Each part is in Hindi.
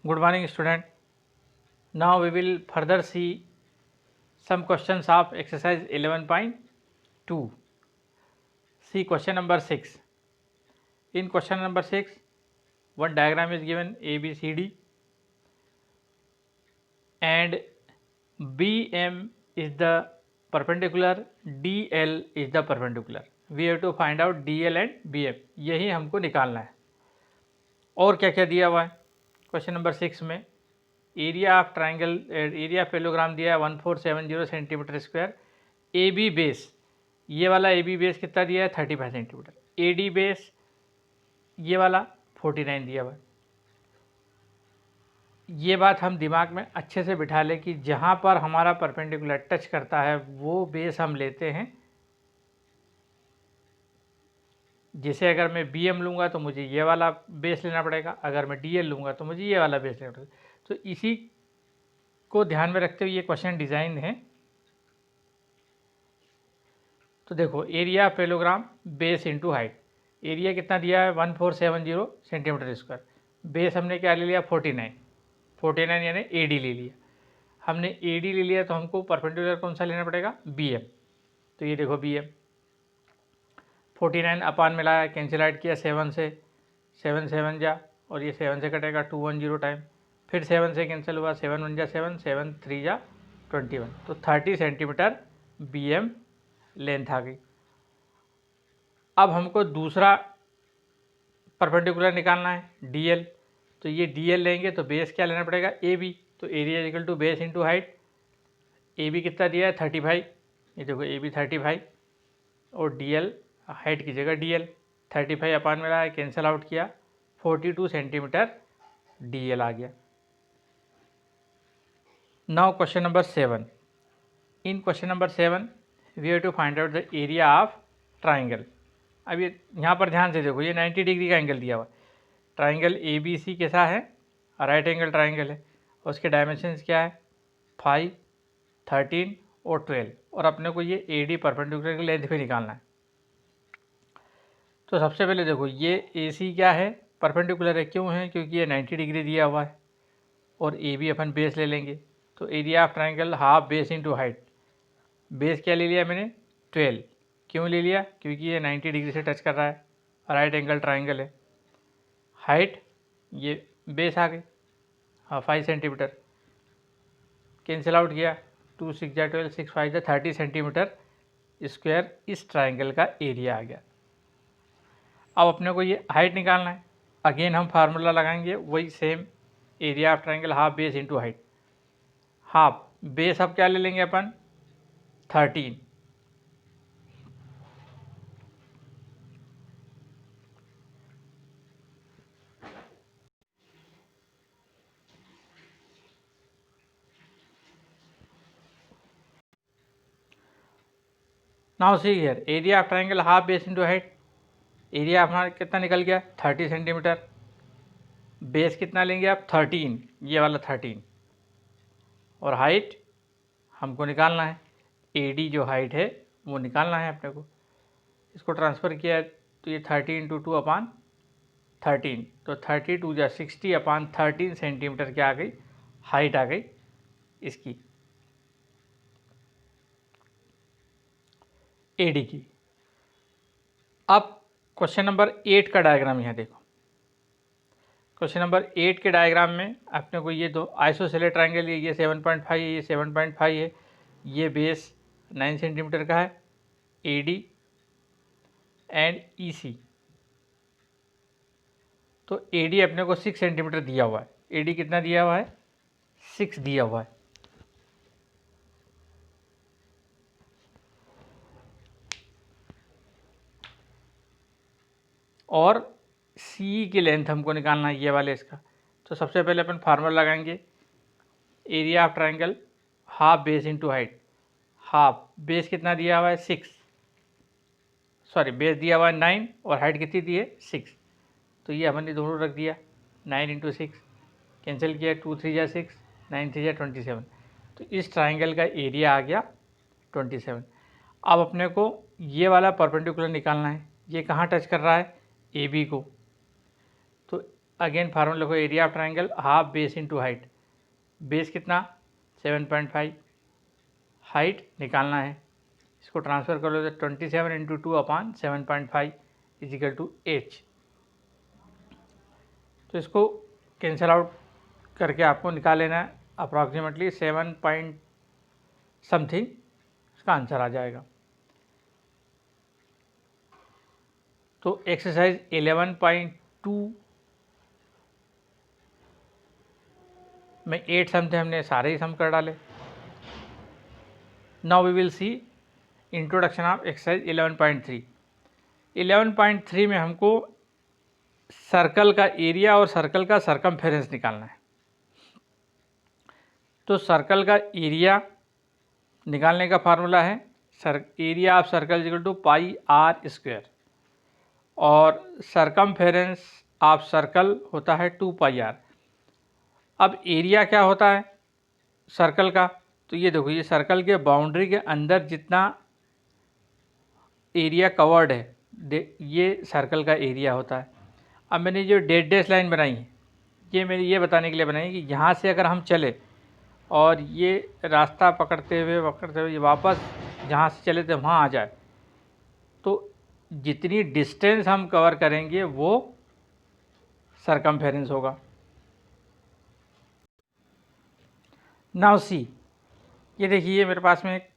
Good morning, student. Now we will further see some questions of exercise 11.2. See question number 6. In question number 6, one diagram is given ABCD and BM is the perpendicular, DL is the perpendicular. We have to find out DL and BM. यही हमको निकालना है. और क्या क्या दिया हुआ है क्वेश्चन नंबर 6 में? Area of triangle, area parallelogram दिया है 1470 centimetre square. A B base, ये वाला ए बी बेस कितना दिया है 35 सेंटीमीटर. ए डी बेस ये वाला 49 दिया हुआ है. ये बात हम दिमाग में अच्छे से बिठा लें कि जहाँ पर हमारा परपेंडिकुलर टच करता है वो बेस हम लेते हैं. जैसे अगर मैं बी एम लूँगा तो मुझे ये वाला बेस लेना पड़ेगा, अगर मैं डी एल लूँगा तो मुझे ये वाला बेस लेना पड़ेगा. तो इसी को ध्यान में रखते हुए ये क्वेश्चन डिज़ाइन है. तो देखो, area parallelogram base into height. Area कितना दिया है 1470 सेंटीमीटर स्क्वायर. बेस हमने क्या ले लिया 49 यानी ए डी ले लिया. हमने ए डी ले लिया तो हमको परपेंडिकुलर कौन सा लेना पड़ेगा बी एम. तो ये देखो बी एम 49 अपान मिलाया, कैंसिल आउट किया 7 से, 7 7 जा और ये 7 से कटेगा 210 टाइम, फिर 7 से कैंसिल हुआ, 7 1 जा 7, 7 3 जा 21. तो 30 सेंटीमीटर बी एम लेंथ आ गई. अब हमको दूसरा परपेंडिकुलर निकालना है डी एल. तो ये डी एल लेंगे तो बेस क्या लेना पड़ेगा ए बी. तो area equal to base into height. A B कितना दिया है 35, ये देखो ए बी 35 और डी एल हाइट की जगह डी एल 35 अपान में रहा है, कैंसिल आउट किया 42 सेंटीमीटर डी एल आ गया. Now question number 7. In question number 7 we have to find out the area of triangle. अब ये यहाँ पर ध्यान से देखो, ये 90 डिग्री का एंगल दिया हुआ. ट्राइंगल ए बी सी कैसा है, राइट एंगल ट्राइंगल है. और उसके डायमेंशंस क्या है 5, 13 और 12. और अपने को ये ए डी परपेंडिकुलर की लेंथ भी निकालना है. तो सबसे पहले देखो, ये ए सी क्या है परपेंडिकुलर है. क्यों है? क्योंकि ये 90 डिग्री दिया हुआ है. और ए बी अपन बेस ले लेंगे. तो area of triangle half base into height. Base क्या ले लिया मैंने 12. क्यों ले लिया? क्योंकि ये 90 डिग्री से टच कर रहा है, राइट एंगल ट्राइंगल है. हाइट ये बेस आ गई, हाँ 5 सेंटीमीटर. कैंसिल आउट किया 2 6 जा 12, 6 5 जा 30 सेंटीमीटर स्क्वायर इस ट्राइंगल का एरिया आ गया. अब अपने को ये हाइट निकालना है. अगेन हम फार्मूला लगाएंगे वही same, area of triangle half base into height. Half base अब क्या ले लेंगे अपन 13. Now see here, area of triangle half base into height. Area हमारा कितना निकल गया 30 सेंटीमीटर. बेस कितना लेंगे आप 13, ये वाला 13. और हाइट हमको निकालना है, ए डी जो हाइट है वो निकालना है अपने को. इसको ट्रांसफ़र किया तो ये 30 इंटू 2 अपान 13. तो 32 या 60 अपान 13 सेंटीमीटर क्या आ गई हाइट आ गई इसकी ए डी की. अब क्वेश्चन नंबर 8 का डायग्राम यहाँ देखो. क्वेश्चन नंबर 8 के डायग्राम में अपने को ये दो आइसोसेलेस ट्राइंगल है, ये 7.5 है, ये 7.5 है. ये बेस 9 सेंटीमीटर का है, ए डी एंड ई सी. तो ए डी अपने को 6 सेंटीमीटर दिया हुआ है. ए डी कितना दिया हुआ है 6 दिया हुआ है. और सी की लेंथ हमको निकालना है ये वाले इसका. तो सबसे पहले अपन फार्मूला लगाएंगे, area of triangle half base into height. Half base कितना दिया हुआ है 6, सॉरी बेस दिया हुआ है 9 और हाइट कितनी दी है 6. तो ये हमने दोनों रख दिया 9 इंटू 6, कैंसिल किया 2 3 जा 6, 9 3 जा 27. तो इस ट्राइंगल का एरिया आ गया 27. अब अपने को ये वाला परपेंडिकुलर निकालना है. ये कहाँ टच कर रहा है ए बी को. तो अगेन फार्मूला लिखो, area of triangle half base into height. Base कितना 7.5, हाइट निकालना है, इसको ट्रांसफ़र कर लो तो 27 इंटू 2/7.5 इजिकल टू h। तो इसको कैंसिल आउट करके आपको निकाल लेना है, अप्रॉक्सीमेटली 7 पॉइंट समथिंग इसका आंसर आ जाएगा। तो एक्सरसाइज 11.2 में 8 सम थे, हमने सारे ही सम कर डाले। Now we will see introduction of exercise 11.3। 11.3 में हमको सर्कल का एरिया और सर्कल का सरकमफेरेंस निकालना है। तो सर्कल का एरिया निकालने का फार्मूला है area of circle equal to pi r square, और सरकमफेरेंस ऑफ सर्कल होता है 2 पाई आर। अब एरिया क्या होता है सर्कल का, तो ये देखो, ये सर्कल के बाउंड्री के अंदर जितना एरिया कवर्ड है, ये सर्कल का एरिया होता है। अब मैंने जो डैश लाइन बनाई है, ये मेरी ये बताने के लिए बनाई कि यहाँ से अगर हम चले और ये रास्ता पकड़ते हुए वापस जहाँ से चले थे वहाँ आ जाए, तो जितनी डिस्टेंस हम कवर करेंगे वो सरकमफेरेंस होगा। नाउ सी, ये देखिए मेरे पास में एक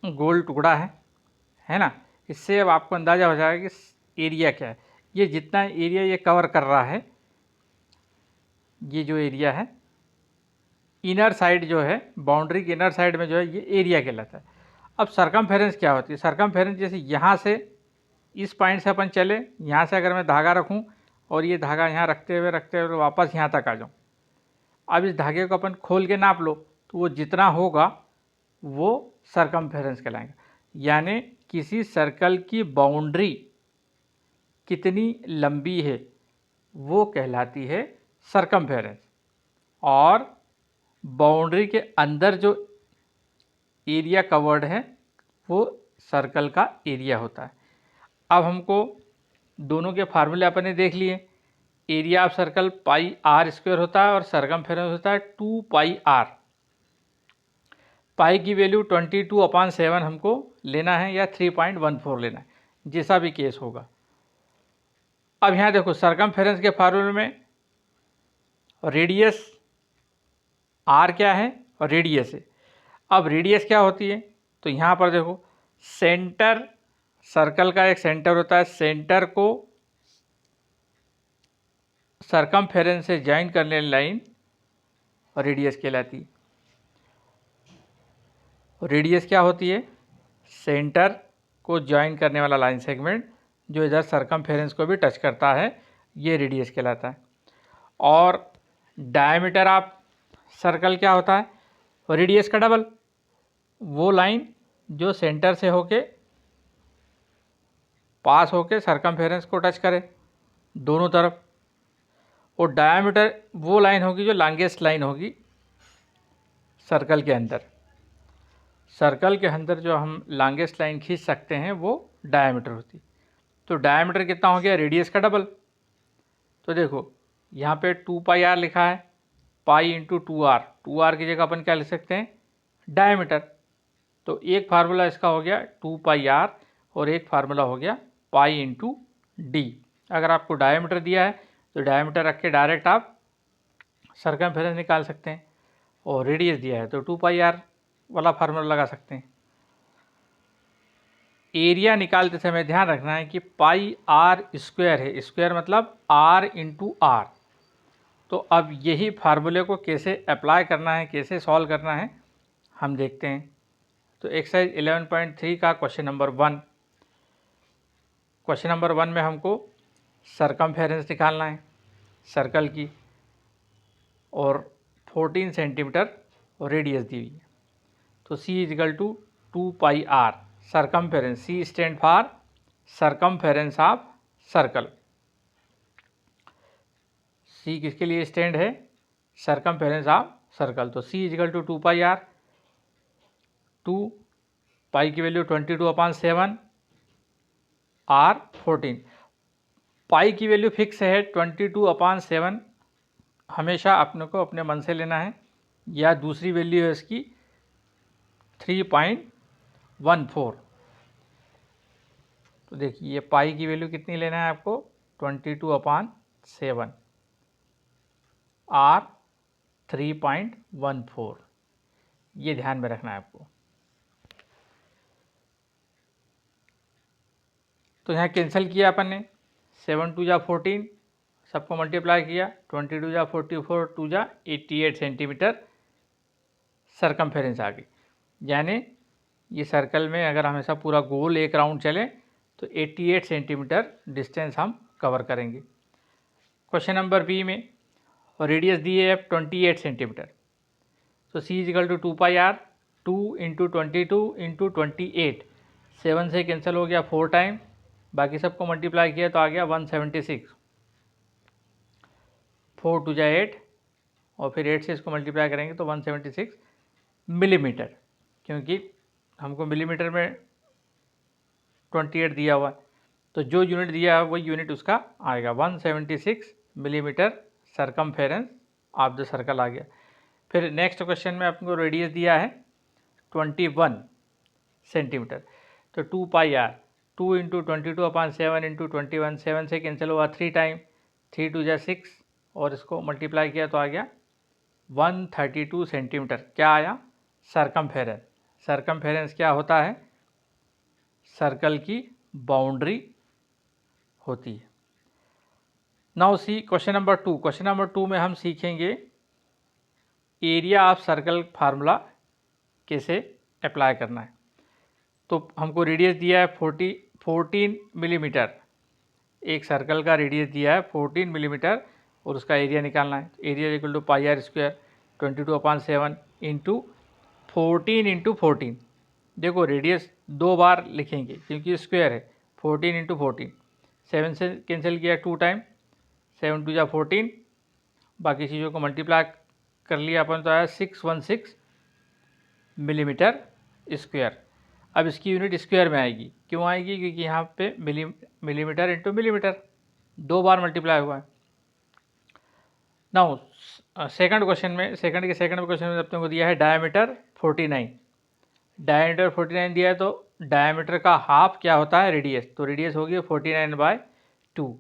गोल टुकड़ा है ना। इससे अब आपको अंदाज़ा हो जाएगा कि एरिया क्या है। ये जितना एरिया ये कवर कर रहा है, ये जो एरिया है इनर साइड जो है, बाउंड्री के इनर साइड में जो है, ये एरिया कहलाता है। अब सरकमफेरेंस क्या होती है, सरकमफेरेंस जैसे यहाँ से इस पॉइंट से अपन चले, यहाँ से अगर मैं धागा रखूँ और ये धागा यहाँ रखते हुए वापस यहाँ तक आ जाऊँ, अब इस धागे को अपन खोल के नाप लो तो वो जितना होगा वो सरकमफेरेंस कहलाएगा। यानी किसी सर्कल की बाउंड्री कितनी लंबी है वो कहलाती है सरकमफेरेंस, और बाउंड्री के अंदर जो एरिया कवर्ड है वो सर्कल का एरिया होता है। अब हमको दोनों के फार्मूले अपने देख लिए। Area of circle pi r square होता है और सरकमफेरेंस होता है 2 पाई आर। पाई की वैल्यू 22/7 हमको लेना है या 3.14 लेना है, जैसा भी केस होगा। अब यहाँ देखो, सरकमफेरेंस के फार्मूले में रेडियस आर क्या है और रेडियस है। अब रेडियस क्या होती है, तो यहाँ पर देखो, सेंटर, सर्कल का एक सेंटर होता है, सेंटर को सरकमफेरेंस से ज्वाइन करने वाली लाइन रेडियस कहलाती है। रेडियस क्या होती है, सेंटर को ज्वाइन करने वाला लाइन सेगमेंट जो इधर सरकमफेरेंस को भी टच करता है, ये रेडियस कहलाता है। और डायमीटर ऑफ सर्कल क्या होता है, रेडियस का डबल, वो लाइन जो सेंटर से होके पास होके सरकमफेरेंस को टच करे दोनों तरफ। और डायमीटर वो लाइन होगी जो लॉन्गेस्ट लाइन होगी सर्कल के अंदर। सर्कल के अंदर जो हम लॉन्गेस्ट लाइन खींच सकते हैं वो डायमीटर होती। तो डायमीटर कितना हो गया, रेडियस का डबल। तो देखो यहाँ पे 2 पाई आर लिखा है, पाई इंटू 2r, 2r की जगह अपन क्या लिख सकते हैं, डायमीटर। तो एक फार्मूला इसका हो गया 2 पाई आर और एक फार्मूला हो गया पाई इंटू डी। अगर आपको डायमीटर दिया है तो डायमीटर रख के डायरेक्ट आप सरकमफेरेंस निकाल सकते हैं, और रेडियस दिया है तो 2 पाई आर वाला फार्मूला लगा सकते हैं। एरिया निकालते समय ध्यान रखना है कि पाई आर स्क्वायर है, स्क्वायर मतलब आर इंटू आर। तो अब यही फार्मूले को कैसे अप्लाई करना है, कैसे सॉल्व करना है, हम देखते हैं। तो एक्सरसाइज 11.3 का क्वेश्चन नंबर 1, क्वेश्चन नंबर 1 में हमको सरकमफेरेंस निकालना है सर्कल की, और 14 सेंटीमीटर रेडियस दी हुई है। तो C is equal to 2 pi r, circumference, C stand for circumference of circle. C किसके लिए स्टैंड है, सरकमफेरेंस ऑफ सर्कल। तो C is equal to 2 pi r, 2 pi की वैल्यू 22/7, R 14। पाई की वैल्यू फिक्स है 22/7, हमेशा अपने को अपने मन से लेना है, या दूसरी वैल्यू है इसकी 3.14। तो देखिए ये पाई की वैल्यू कितनी लेना है आपको, 22/7 आर 3.14, ये ध्यान में रखना है आपको। तो यहाँ कैंसिल किया अपन ने, 7 2 जा 14, सबको मल्टीप्लाई किया, 22 जा 44, 2 जा 88 सेंटीमीटर सरकमफेरेंस आ गई। यानी ये सर्कल में अगर हमेशा पूरा गोल एक राउंड चले तो 88 सेंटीमीटर डिस्टेंस हम कवर करेंगे। क्वेश्चन नंबर बी में रेडियस दिए है 28 सेंटीमीटर, तो C is equal to 2 pi r, 2 into 22 into 28, 7 से कैंसिल हो गया 4 टाइम, बाकी सबको मल्टीप्लाई किया तो आ गया 176, 4 2 जा 8 और फिर 8 से इसको मल्टीप्लाई करेंगे तो 176 मिलीमीटर, क्योंकि हमको मिलीमीटर में 28 दिया हुआ है, तो जो यूनिट दिया है वही यूनिट उसका आएगा, 176 millimetre circumference of the circle आ गया। फिर नेक्स्ट क्वेश्चन में आपको रेडियस दिया है 21 सेंटीमीटर, तो 2 पाई आर, 2 इंटू 22/7 इंटू 21, 7 से कैंसिल हुआ 3 टाइम, 3 2 जा 6 और इसको मल्टीप्लाई किया तो आ गया 132 सेंटीमीटर। क्या आया, सरकमफेरेंस। सरकमफेरेंस क्या होता है, सर्कल की बाउंड्री होती है। Now see question number 2। Question number 2 में हम सीखेंगे एरिया ऑफ सर्कल फार्मूला कैसे अप्लाई करना है। तो हमको रेडियस दिया है 14 मिलीमीटर, एक सर्कल का रेडियस दिया है 14 मिलीमीटर और उसका एरिया निकालना है। Area equal to pi r square 22/7 into 14 into 14। देखो रेडियस 2 बार लिखेंगे क्योंकि स्क्वायर है, 14 इंटू 14, 7 से कैंसिल किया 2 टाइम, 7 2 जा 14, बाकी चीज़ों को मल्टीप्लाई कर लिया अपन तो आया 616 मिलीमीटर स्क्वायर। अब इसकी यूनिट स्क्वायर में आएगी, क्यों आएगी, क्योंकि यहाँ पे मिलीमीटर इंटू मिलीमीटर 2 बार मल्टीप्लाई हुआ है। नाउ सेकंड क्वेश्चन में, सेकंड क्वेश्चन में अपने को दिया है डायमीटर 49, डायमीटर 49 दिया है तो डायमीटर का हाफ क्या होता है, रेडियस, तो रेडियस होगी 49/2।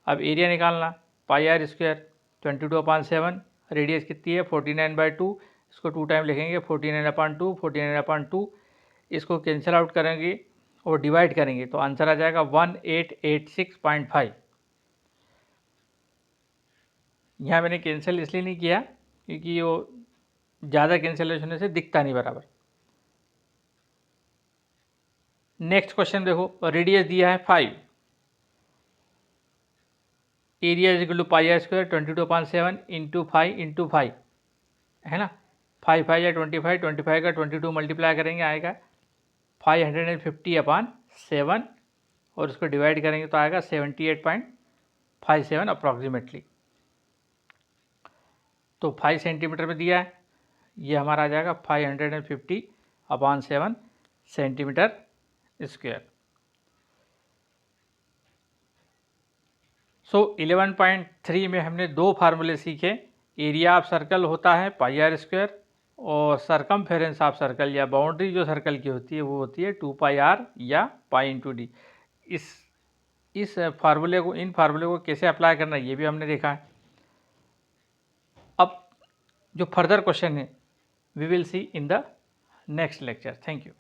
अब एरिया निकालना, पाई आर स्क्वायर 22/7, रेडियस कितनी है 49/2, इसको 2 टाइम लिखेंगे 49/2, 49/2, इसको कैंसिल आउट करेंगे और डिवाइड करेंगे तो आंसर आ जाएगा 1886.5। यहाँ मैंने कैंसिल इसलिए नहीं किया क्योंकि वो ज़्यादा कैंसिलेशन होने से दिखता नहीं बराबर। नेक्स्ट क्वेश्चन देखो, रेडियस दिया है 5, area is equal to pi r square 22/7 into 5 into 5 है ना, 5 5 या 25, 25 का 22 मल्टीप्लाई करेंगे आएगा 550/7 और उसको डिवाइड करेंगे तो आएगा 78.57 अप्रॉक्सीमेटली। तो 5 सेंटीमीटर में दिया है, ये हमारा आ जाएगा 550/7 सेंटीमीटर स्क्वायर। सो 11.3 में हमने 2 फार्मूले सीखे। एरिया ऑफ सर्कल होता है पाई आर स्क्वायर और सरकमफेरेंस ऑफ सर्कल या बाउंड्री जो सर्कल की होती है वो होती है 2 पाई आर या पाई इंटू डी। इस फार्मूले को, इन फार्मूले को कैसे अप्लाई करना है ये भी हमने देखा है। अब जो फर्दर क्वेश्चन है we will see in the next lecture. Thank you.